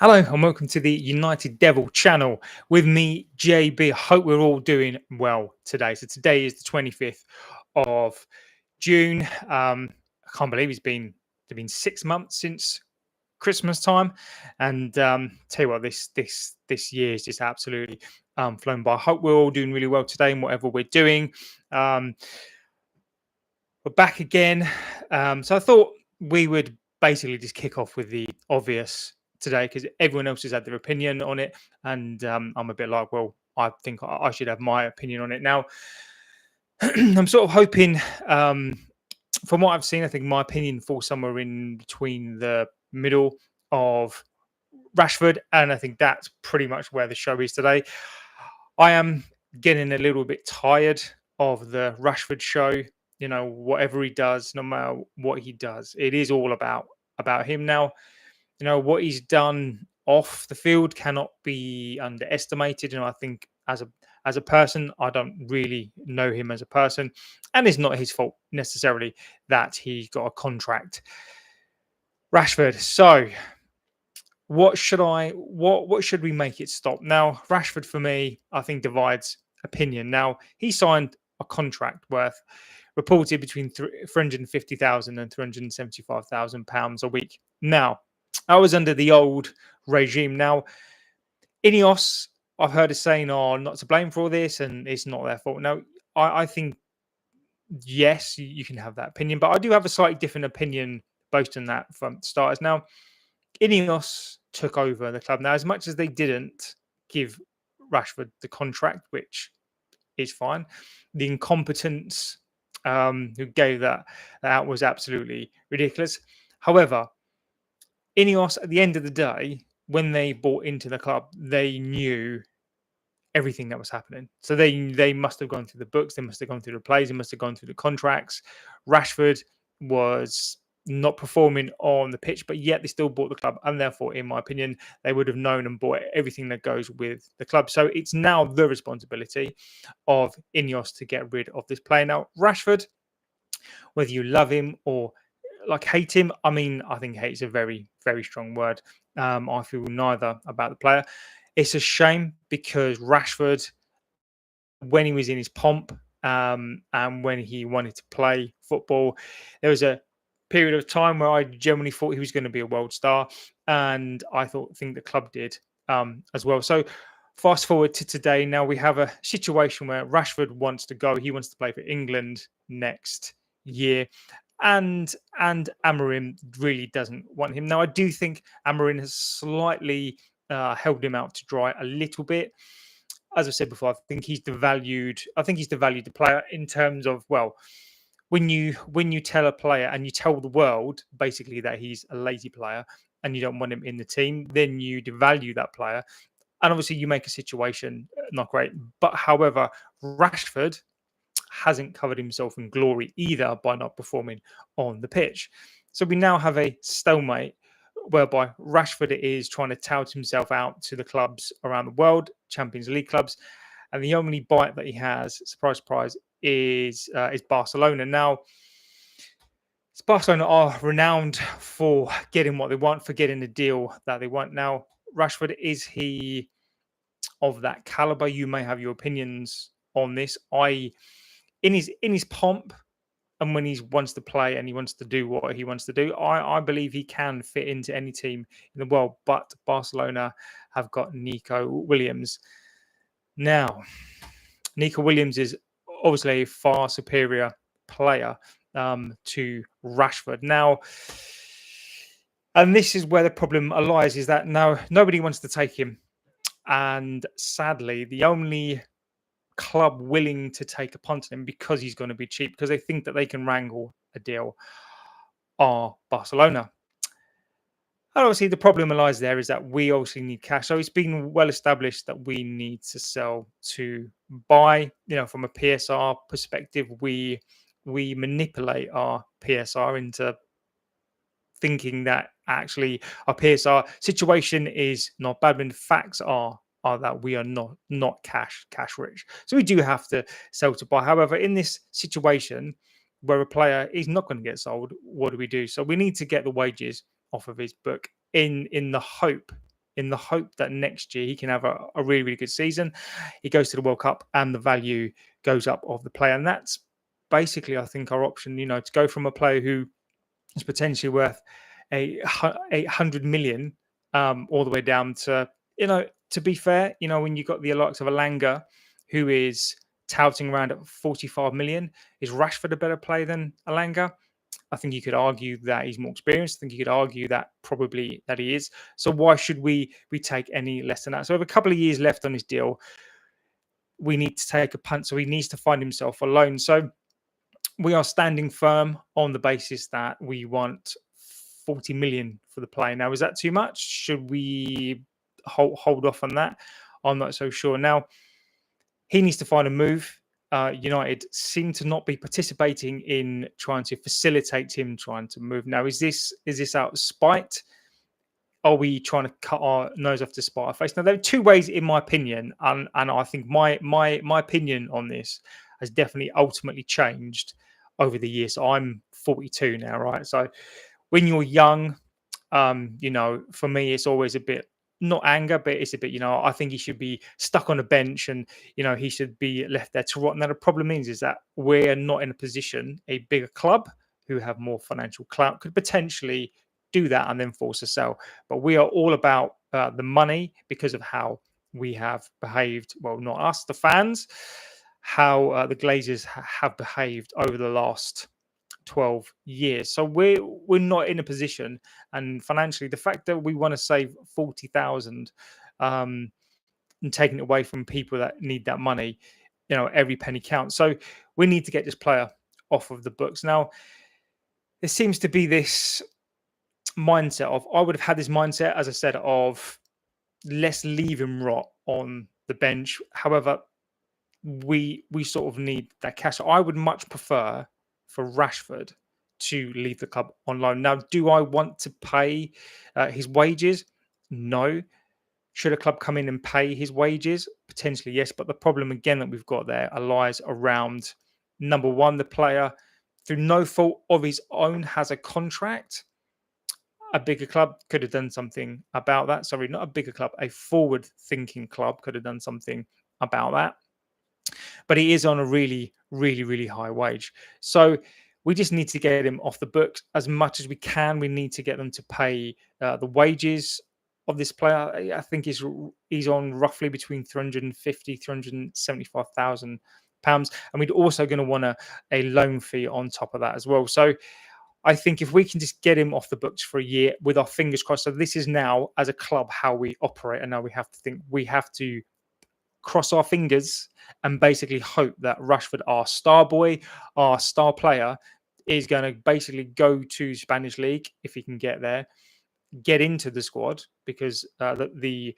Hello and welcome to the United Devil channel with me, JB. Hope we're all doing well today. So today is the 25th of June. I can't believe it's been 6 months since Christmas time, and tell you what, this year is just absolutely flown by. I hope we're all doing really well today in whatever we're doing. Um, we're back again. So I thought we would basically just kick off with the obvious today because everyone else has had their opinion on it. And I'm a bit like, well, I think I should have my opinion on it now. I'm sort of hoping, from what I've seen, I think my opinion falls somewhere in between the middle of Rashford. And I think that's pretty much where the show is today. I am getting a little bit tired of the Rashford show. You know, whatever he does, no matter what he does, it is all about him now. You know, what he's done off the field cannot be underestimated. And I think as a person, I don't really know him as a person, and it's not his fault necessarily that he got a contract. Rashford. So what should we make it stop? Now, Rashford for me, I think divides opinion. Now, he signed a contract worth reported between 350,000 and 375,000 pounds a week. Now, I was under the old regime. Now, Ineos, I've heard a saying, are not to blame for all this, and it's not their fault. Now, I think yes, you can have that opinion, but I do have a slightly different opinion based on that from starters. Now, Ineos took over the club. Now, as much as they didn't give Rashford the contract, which is fine, the incompetence who gave that out was absolutely ridiculous. However, Ineos, at the end of the day, when they bought into the club, they knew everything that was happening. So they must have gone through the books, they must have gone through the plays, they must have gone through the contracts. Rashford was not performing on the pitch, but yet they still bought the club, and therefore, in my opinion, they would have known and bought everything that goes with the club. So it's now the responsibility of Ineos to get rid of this player. Now, Rashford, whether you love him or like hate him, I mean, I think hate is a very, very strong word. I feel neither about the player. It's a shame because Rashford, when he was in his pomp, and when he wanted to play football, there was a period of time where I genuinely thought he was going to be a world star, and I think the club did as well. So fast forward to today, now we have a situation where Rashford wants to go. He wants to play for England next year, and Amorim really doesn't want him. Now, I do think Amorim has slightly held him out to dry a little bit. As I said before, I think he's devalued. I think he's devalued the player in terms of, well, when you tell a player and you tell the world basically that he's a lazy player and you don't want him in the team, then you devalue that player, and obviously you make a situation not great. But however, Rashford hasn't covered himself in glory either by not performing on the pitch. So we now have a stalemate whereby Rashford is trying to tout himself out to the clubs around the world, Champions League clubs, and the only bite that he has, surprise, surprise, is Barcelona. Now, Barcelona are renowned for getting what they want, for getting the deal that they want. Now, Rashford, is he of that caliber? You may have your opinions on this. In his pomp, and when he wants to play and he wants to do what he wants to do, I believe he can fit into any team in the world. But Barcelona have got Nico Williams. Now, Nico Williams is obviously a far superior player to Rashford. Now, and this is where the problem lies, is that now nobody wants to take him. And sadly, the only club willing to take a punt on him because he's going to be cheap, because they think that they can wrangle a deal, are Barcelona. And obviously, the problem lies there is that we obviously need cash. So it's been well established that we need to sell to buy. You know, from a PSR perspective, we manipulate our PSR into thinking that actually our PSR situation is not bad, when facts are that we are not cash rich. So we do have to sell to buy. However, in this situation where a player is not going to get sold, what do we do? So we need to get the wages off of his book in the hope in the hope that next year he can have a really, really good season. He goes to the World Cup and the value goes up of the player. And that's basically, I think, our option, to go from a player who is potentially worth 800 million all the way down to, to be fair, when you've got the likes of Alanga, who is touting around at 45 million, is Rashford a better player than Alanga? I think you could argue that he's more experienced. I think you could argue that probably that he is. So why should we take any less than that? So we have a couple of years left on his deal. We need to take a punt. So he needs to find himself a loan. So we are standing firm on the basis that we want 40 million for the player. Now, is that too much? Should we hold off on that? I'm not so sure. Now, he needs to find a move. United seem to not be participating in trying to facilitate him trying to move. Now, is this out of spite? Are we trying to cut our nose off to spite our face? Now, there are two ways, in my opinion, and I think my opinion on this has definitely ultimately changed over the years. So I'm 42 now, right? So when you're young, for me, it's always a bit not anger, but it's a bit, I think he should be stuck on a bench and, he should be left there to rot. Now, the problem is that we're not in a position, a bigger club who have more financial clout could potentially do that and then force a sell. But we are all about the money because of how we have behaved. Well, not us, the fans, how the Glazers have behaved over the last 12 years. So we're not in a position, and financially, the fact that we want to save 40,000 and taking it away from people that need that money, every penny counts. So we need to get this player off of the books. Now, there seems to be this mindset of, I would have had this mindset, as I said, of let's leave him rot on the bench. However, we sort of need that cash. I would much prefer for Rashford to leave the club on loan. Now, do I want to pay his wages? No. Should a club come in and pay his wages? Potentially, yes. But the problem again that we've got there lies around, number one, the player, through no fault of his own, has a contract. A bigger club could have done something about that. Sorry, not a bigger club, a forward-thinking club could have done something about that. But he is on a really, really, really high wage. So we just need to get him off the books as much as we can. We need to get them to pay the wages of this player. I think he's on roughly between 350, 375,000 pounds. And we'd also going to want a loan fee on top of that as well. So I think if we can just get him off the books for a year with our fingers crossed. So this is now, as a club, how we operate. And now we have to think, we have to cross our fingers and basically hope that Rashford, our star boy, our star player, is going to basically go to Spanish League if he can get there, get into the squad, because the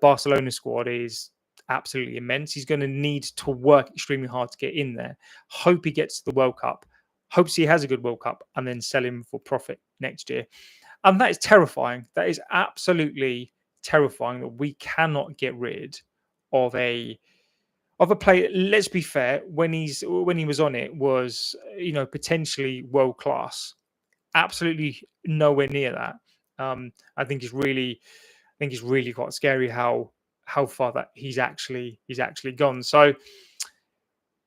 Barcelona squad is absolutely immense. He's going to need to work extremely hard to get in there. Hope he gets to the World Cup. Hopes he has a good World Cup, and then sell him for profit next year. And that is terrifying. That is absolutely terrifying that we cannot get rid of a player. Let's be fair, when he was on it was potentially world class. Absolutely nowhere near that. I think it's really quite scary how far that he's actually gone. So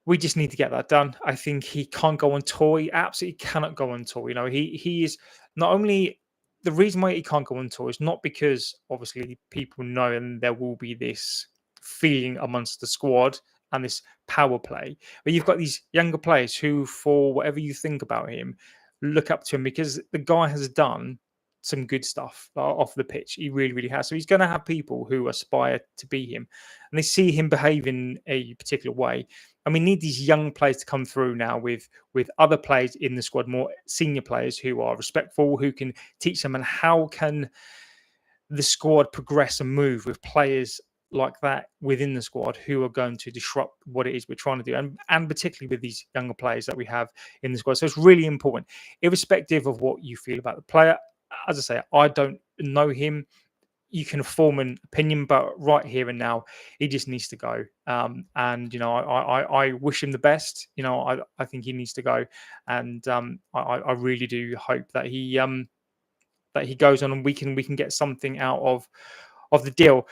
we just need to get that done. I think he can't go on tour. He absolutely cannot go on tour. He is not only, the reason why he can't go on tour is not because obviously people know and there will be this feeling amongst the squad and this power play, but you've got these younger players who, for whatever you think about him, look up to him because the guy has done some good stuff off the pitch. He really, really has. So he's going to have people who aspire to be him, and they see him behave in a particular way. And we need these young players to come through now with other players in the squad, more senior players who are respectful, who can teach them. And how can the squad progress and move with players like that within the squad who are going to disrupt what it is we're trying to do, and particularly with these younger players that we have in the squad. So it's really important, irrespective of what you feel about the player. As I say, I don't know him. You can form an opinion, but right here and now, he just needs to go. And I wish him the best. I think he needs to go, and I really do hope that he goes on and we can get something out of the deal.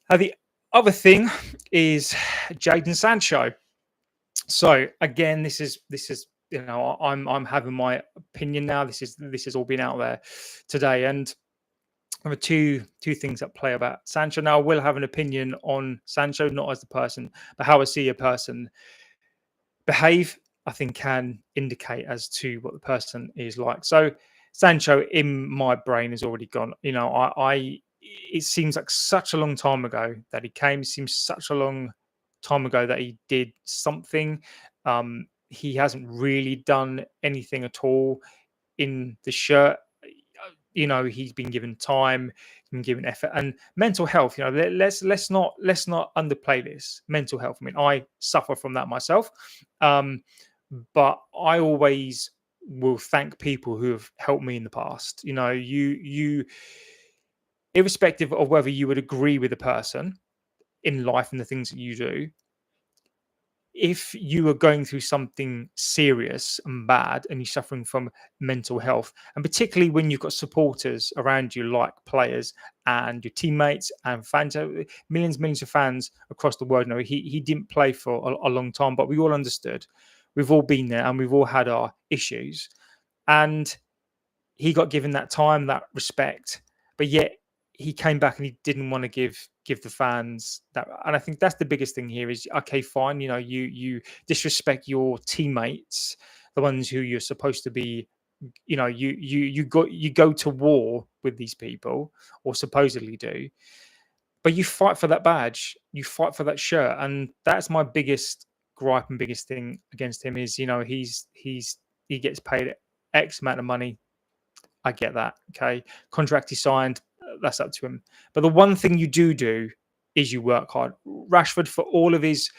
The other thing is Jadon Sancho. So again, this is I'm having my opinion now. This has all been out there today, and there are two things that play about Sancho. Now I will have an opinion on Sancho, not as the person, but how I see a person behave, I think can indicate as to what the person is like. So Sancho in my brain has already gone. I it seems like such a long time ago that he came. It seems such a long time ago that he did something. He hasn't really done anything at all in the shirt. He's been given time, been given effort, and mental health. Let's not underplay this mental health. I mean, I suffer from that myself, um, but I always will thank people who have helped me in the past. Irrespective of whether you would agree with the person in life and the things that you do, if you are going through something serious and bad and you're suffering from mental health, and particularly when you've got supporters around you like players and your teammates and fans, millions of fans across the world. He didn't play for a long time, but we all understood. We've all been there and we've all had our issues. And he got given that time, that respect, but yet he came back and he didn't want to give the fans that. And I think that's the biggest thing here is, okay, fine, you disrespect your teammates, the ones who you're supposed to be. You go to war with these people, or supposedly do, but you fight for that badge, you fight for that shirt, and that's my biggest gripe and biggest thing against him is, he gets paid X amount of money. I get that. Okay. Contract he signed, that's up to him. But the one thing you do is you work hard. Rashford, for all of his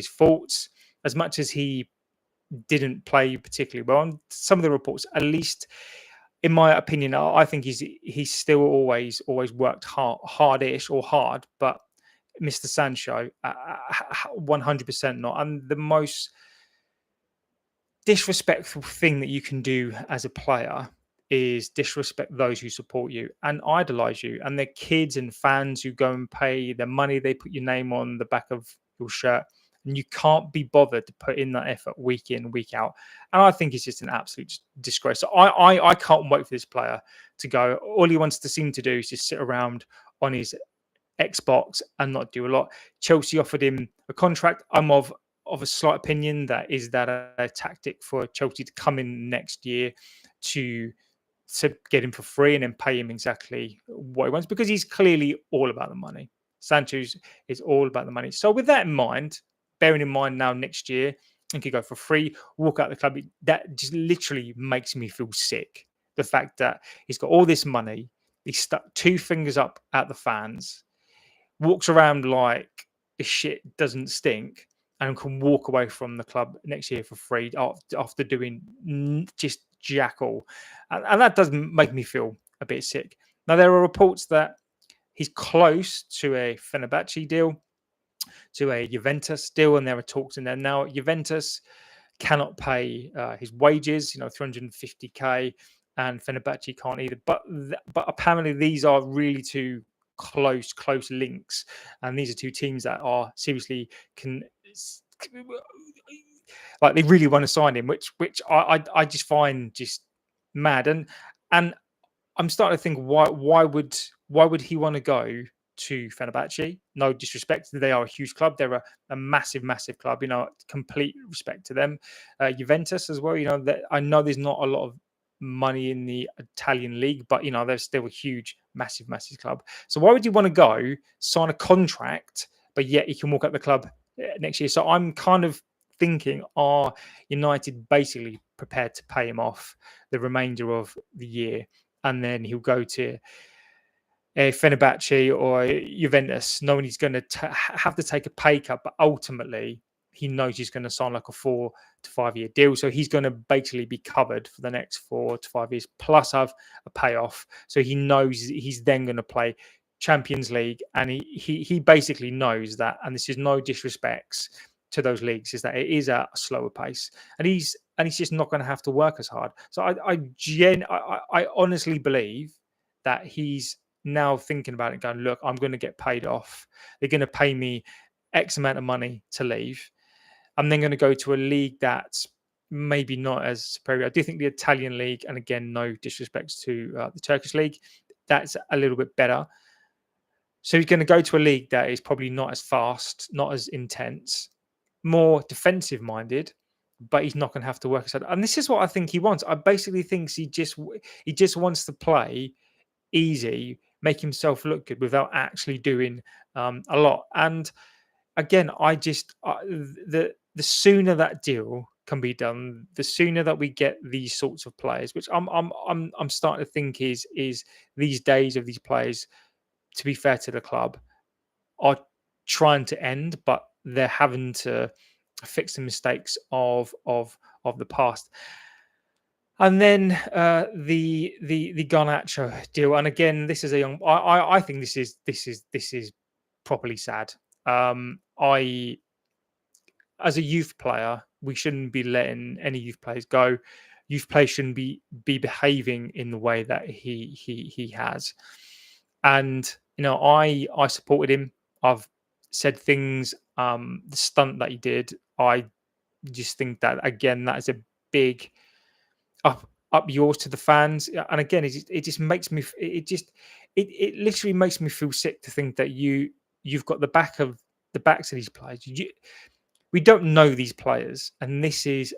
faults, as much as he didn't play particularly well on some of the reports, at least in my opinion, I think he's still always worked hardish or hard, but Mr. Sancho, 100% not. And the most disrespectful thing that you can do as a player is disrespect those who support you and idolize you, and their kids and fans who go and pay their money. They put your name on the back of your shirt, and you can't be bothered to put in that effort week in, week out. And I think it's just an absolute disgrace. So I can't wait for this player to go. All he wants to seem to do is just sit around on his Xbox and not do a lot. Chelsea offered him a contract. I'm of a slight opinion that a tactic for Chelsea to come in next year to get him for free and then pay him exactly what he wants, because he's clearly all about the money. Sancho's is all about the money. So with that in mind, bearing in mind now next year, he could go for free, walk out the club. That just literally makes me feel sick. The fact that he's got all this money, he stuck two fingers up at the fans, walks around like the shit doesn't stink, and can walk away from the club next year for free after doing just jack all. And that does make me feel a bit sick. Now, there are reports that he's close to a Fenerbahce deal, to a Juventus deal, and there are talks in there. Now, Juventus cannot pay his wages, 350k, and Fenerbahce can't either. But apparently these are really two close links, and these are two teams that are seriously like they really want to sign him, which I just find just mad. And I'm starting to think, why would he want to go to Fenerbahce? No disrespect, they are a huge club. They're a massive club. Complete respect to them. Juventus as well. That I know there's not a lot of money in the Italian league, but they're still a huge, massive club. So why would you want to go sign a contract, but yet he can walk out the club next year? So I'm kind of thinking, are United basically prepared to pay him off the remainder of the year, and then he'll go to Fenerbahce or Juventus, knowing he's going to have to take a pay cut, but ultimately he knows he's going to sign like a 4 to 5 year deal. So he's going to basically be covered for the next 4 to 5 years, plus have a payoff. So he knows he's then going to play Champions League, and he basically knows that. And this is no disrespects to those leagues, is that it is at a slower pace, and he's just not going to have to work as hard. So I honestly believe that he's now thinking about it, going, look, I'm going to get paid off. They're going to pay me X amount of money to leave. I'm then going to go to a league that's maybe not as superior. I do think the Italian league, and again, no disrespect to the Turkish league, that's a little bit better. So he's going to go to a league that is probably not as fast, not as intense, more defensive minded, but he's not going to have to work as hard. And this is what I think he wants. I basically think he just wants to play easy, make himself look good without actually doing a lot. And again, the sooner that deal can be done, the sooner that we get these sorts of players, which I'm starting to think is these days of these players, to be fair to the club, are trying to end, but they're having to fix the mistakes of the past. And then the Garnacho deal, and again, this is a young. I think this is properly sad. I As a youth player, we shouldn't be letting any youth players go. Youth players shouldn't be behaving in the way that he has. And I supported him. I've said things. The stunt that he did, I just think that again, that is a big up yours to the fans. And again, it just makes me. It literally makes me feel sick to think that you've got the backs of these players. We don't know these players, and this is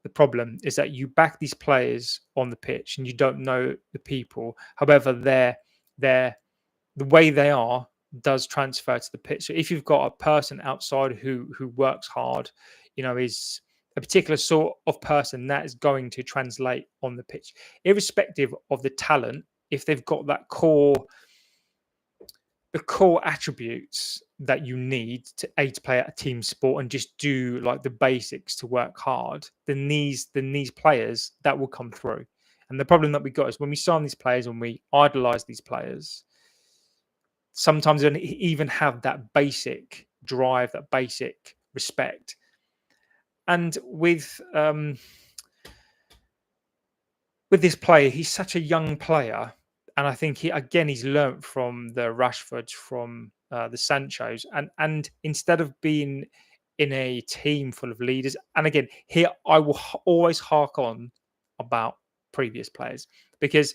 the problem, is that you back these players on the pitch and you don't know the people. However, they're the way they are does transfer to the pitch. So if you've got a person outside who works hard, is a particular sort of person, that is going to translate on the pitch, irrespective of the talent. If they've got that the core attributes that you need to play at a team sport and just do like the basics to work hard, then these players that will come through. And the problem that we got is when we sign these players and we idolize these players, sometimes they don't even have that basic drive, that basic respect. And with this player, he's such a young player, and I think he's learnt from the Rashfords, from the Sanchos, and instead of being in a team full of leaders, and again, here I will always hark on about previous players, because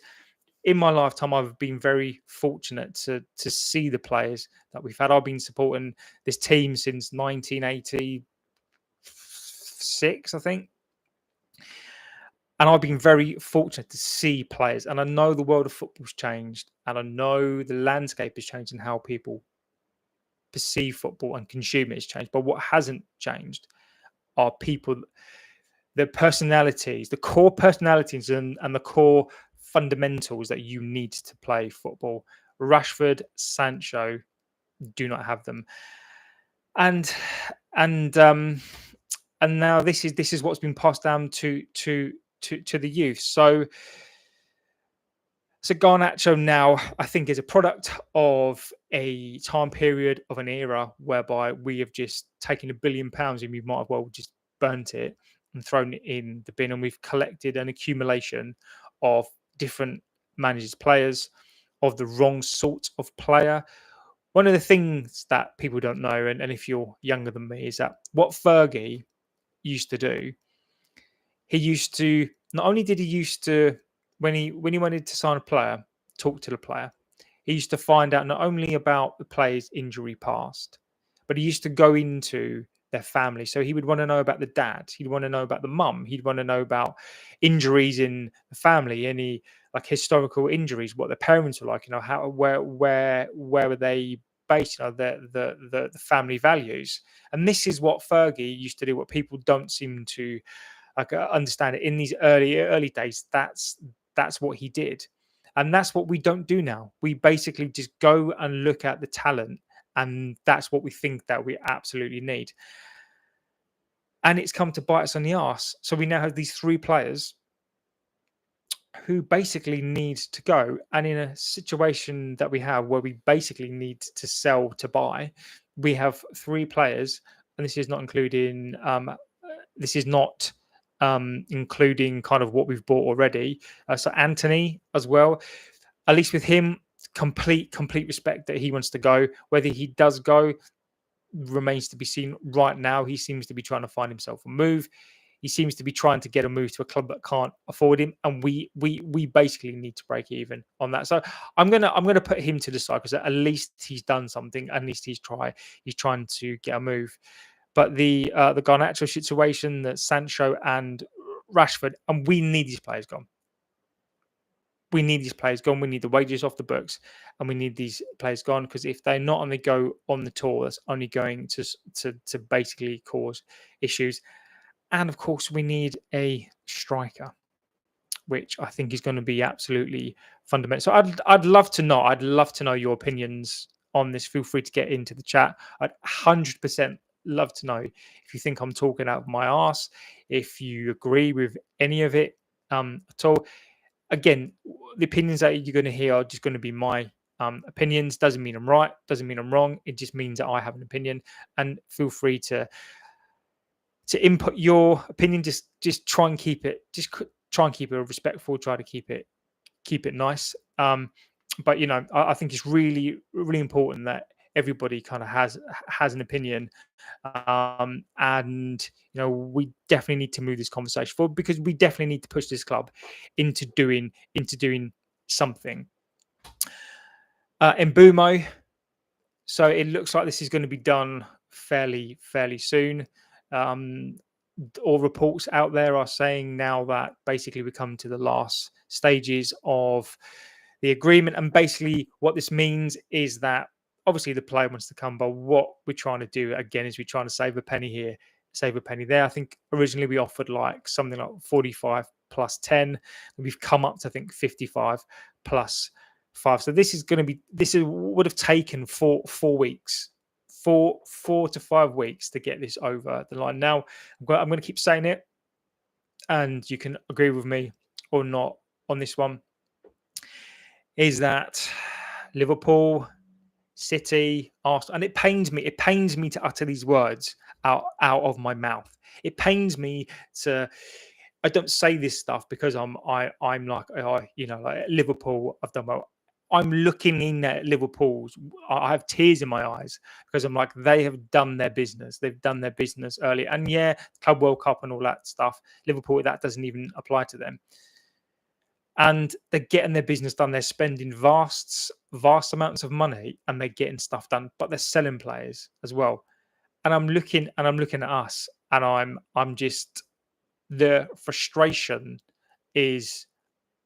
in my lifetime I've been very fortunate to see the players that we've had. I've been supporting this team since 1986, I think. And I've been very fortunate to see players, and I know the world of football's changed, and I know the landscape has changed and how people perceive football and consume it has changed. But what hasn't changed are people, the personalities, the core personalities, and the core fundamentals that you need to play football. Rashford, Sancho do not have them, and and um, and now this is what's been passed down to the youth. So Garnacho now, I think, is a product of a time period, of an era whereby we have just taken £1 billion and we might as well just burnt it and thrown it in the bin, and we've collected an accumulation of different managers, players, of the wrong sort of player. One of the things that people don't know, and if you're younger than me, is that what Fergie used to do, he used to, not only did he used to, when he wanted to sign a player, talk to the player, he used to find out not only about the player's injury past, but he used to go into their family. So he would want to know about the dad, he'd want to know about the mum, he'd want to know about injuries in the family, any like historical injuries, what their parents were like, how where were they based, the family values. And this is what Fergie used to do, what people don't seem to understand it in these early days. That's what he did, and that's what we don't do now. We basically just go and look at the talent, and that's what we think that we absolutely need. And it's come to bite us on the arse. So we now have these three players who basically need to go, and in a situation that we have where we basically need to sell to buy, we have three players, and this is not including including kind of what we've bought already. So Anthony as well. At least with him, complete respect that he wants to go. Whether he does go remains to be seen. Right now, he seems to be trying to find himself a move. He seems to be trying to get a move to a club that can't afford him, and we basically need to break even on that. So I'm gonna put him to the side because at least he's done something. At least he's trying to get a move. But the Garnacho situation, that Sancho and Rashford, and we need these players gone. We need these players gone. We need the wages off the books, and we need these players gone because if they're not on the go on the tour, that's only going to basically cause issues. And of course, we need a striker, which I think is going to be absolutely fundamental. So I'd love to know. I'd love to know your opinions on this. Feel free to get into the chat. I'd 100% love to know if you think I'm talking out of my arse, if you agree with any of it at all. Again, the opinions that you're going to hear are just going to be my opinions. Doesn't mean I'm right. Doesn't mean I'm wrong. It just means that I have an opinion. And feel free to input your opinion. Just try and keep it. Try and keep it respectful. Try to keep it nice. But I think it's really important that everybody kind of has an opinion, and we definitely need to move this conversation forward because we definitely need to push this club into doing something. Mbeumo, so it looks like this is going to be done fairly soon. All reports out there are saying now that basically we come to the last stages of the agreement, and basically what this means is that obviously the player wants to come, but what we're trying to do again is we're trying to save a penny here, save a penny there. I think originally we offered like something like 45 plus 10. We've come up to I think 55 plus 5. So this would have taken four weeks, 4 to 5 weeks to get this over the line. Now I'm going to keep saying it, and you can agree with me or not on this one. Is that Liverpool, City, Arsenal, and it pains me. It pains me to utter these words out of my mouth. It pains me to. I don't say this stuff because I'm like like Liverpool. I've done well. I'm looking in at Liverpool's. I have tears in my eyes because I'm like they have done their business. They've done their business early, and yeah, Club World Cup and all that stuff. Liverpool, that doesn't even apply to them. And they're getting their business done. They're spending vast amounts of money, and they're getting stuff done. But they're selling players as well. And I'm looking at us, and I'm just the frustration is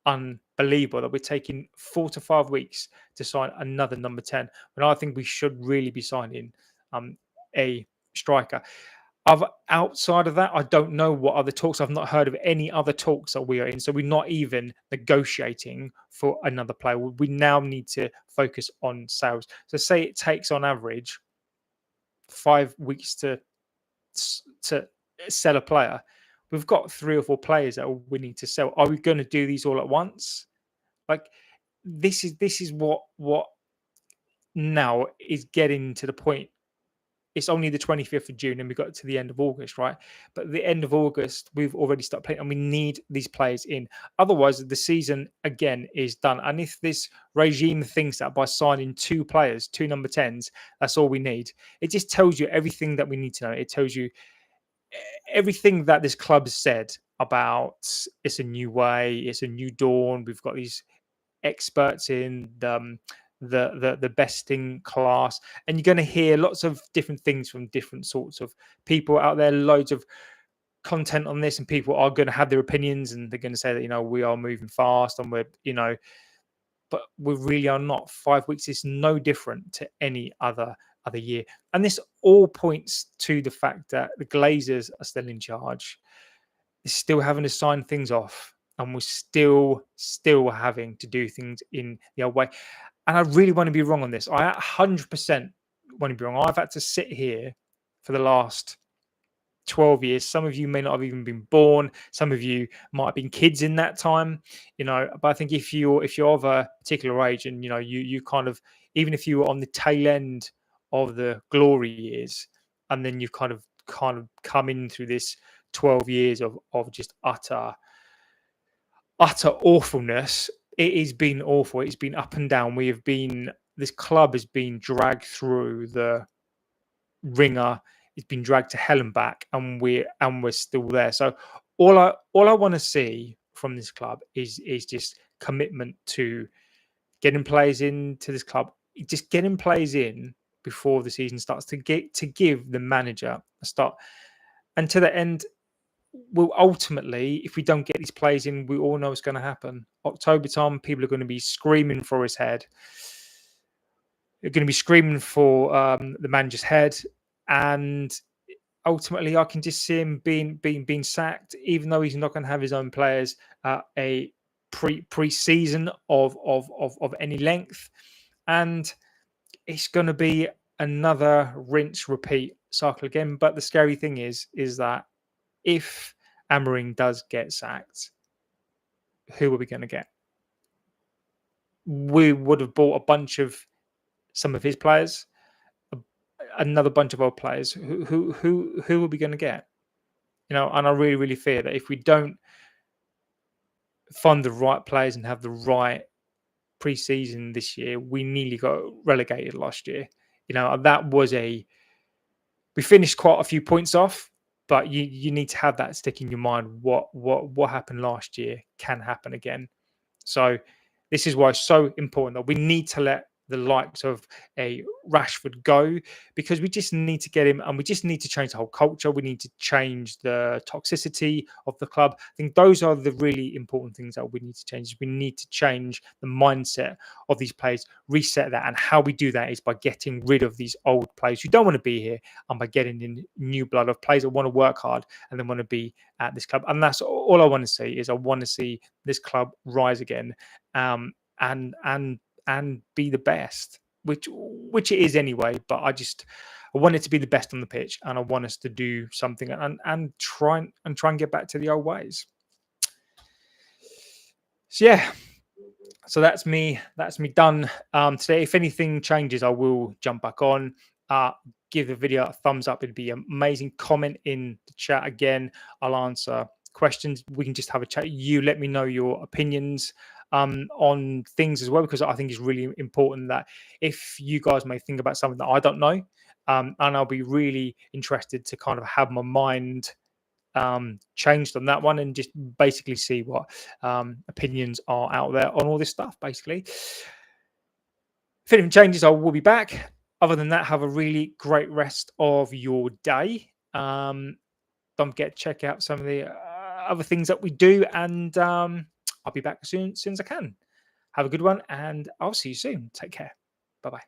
unbelievable that we're taking 4 to 5 weeks to sign another number 10 when I think we should really be signing a striker. Outside of that, I don't know what other talks. I've not heard of any other talks that we are in. So we're not even negotiating for another player. We now need to focus on sales. So say it takes on average 5 weeks to sell a player. We've got 3 or 4 players that we need to sell. Are we going to do these all at once? Like this is what now is getting to the point. It's only the 25th of June and we got to the end of August, right? But at the end of August, we've already started playing and we need these players in. Otherwise, the season, again, is done. And if this regime thinks that by signing 2 players, 2 number 10s, that's all we need, it just tells you everything that we need to know. It tells you everything that this club has said about it's a new way, it's a new dawn. We've got these experts in the best in class, and you're going to hear lots of different things from different sorts of people out there, loads of content on this, and people are going to have their opinions and they're going to say that we are moving fast and we're but we really are not. 5 weeks is no different to any other year, and this all points to the fact that the Glazers are still in charge. They're still having to sign things off, and we're still having to do things in the old way. And I really want to be wrong on this. I 100% want to be wrong. I've had to sit here for the last 12 years. Some of you may not have even been born. Some of you might have been kids in that time, But I think if you're of a particular age, and you kind of, even if you were on the tail end of the glory years, and then you've kind of come in through this 12 years of just utter awfulness, it has been awful. It's been up and down. This club has been dragged through the ringer. It's been dragged to hell and back, and we're still there. So all I want to see from this club is just commitment to getting players into this club, just getting players in before the season starts to give the manager a start. And to the end, will ultimately, if we don't get these players in, we all know what's going to happen. October time, people are going to be screaming for his head. They're going to be screaming for the manager's head, and ultimately, I can just see him being sacked, even though he's not going to have his own players a pre-season of any length, and it's going to be another rinse repeat cycle again. But the scary thing is that if Amorim does get sacked, who are we going to get? We would have bought a bunch of some of his players, another bunch of old players. Who are we going to get? You know, and I really, really fear that if we don't fund the right players and have the right pre-season this year, we nearly got relegated last year. You know, we finished quite a few points off, but you need to have that stick in your mind. What happened last year can happen again. So this is why it's so important that we need to let the likes of a Rashford go, because we just need to get him, and we just need to change the whole culture. We need to change the toxicity of the club. I think those are the really important things that we need to change. We need to change the mindset of these players, reset that, and how we do that is by getting rid of these old players who don't want to be here, and by getting in new blood of players that want to work hard and then want to be at this club. And that's all I want to see. Is I want to see this club rise again, and be the best, which it is anyway. But I want it to be the best on the pitch, and I want us to do something and try and get back to the old ways. So yeah, so that's me done today. If anything changes, I will jump back on. Give the video a thumbs up. It'd be amazing. Comment in the chat again. I'll answer questions. We can just have a chat. You let me know your opinions on things as well, because I think it's really important that if you guys may think about something that I don't know, and I'll be really interested to kind of have my mind changed on that one, and just basically see what opinions are out there on all this stuff. Basically, if anything changes, I will be back. Other than that, have a really great rest of your day. Don't forget to check out some of the other things that we do, and I'll be back as soon as I can. Have a good one, and I'll see you soon. Take care. Bye bye.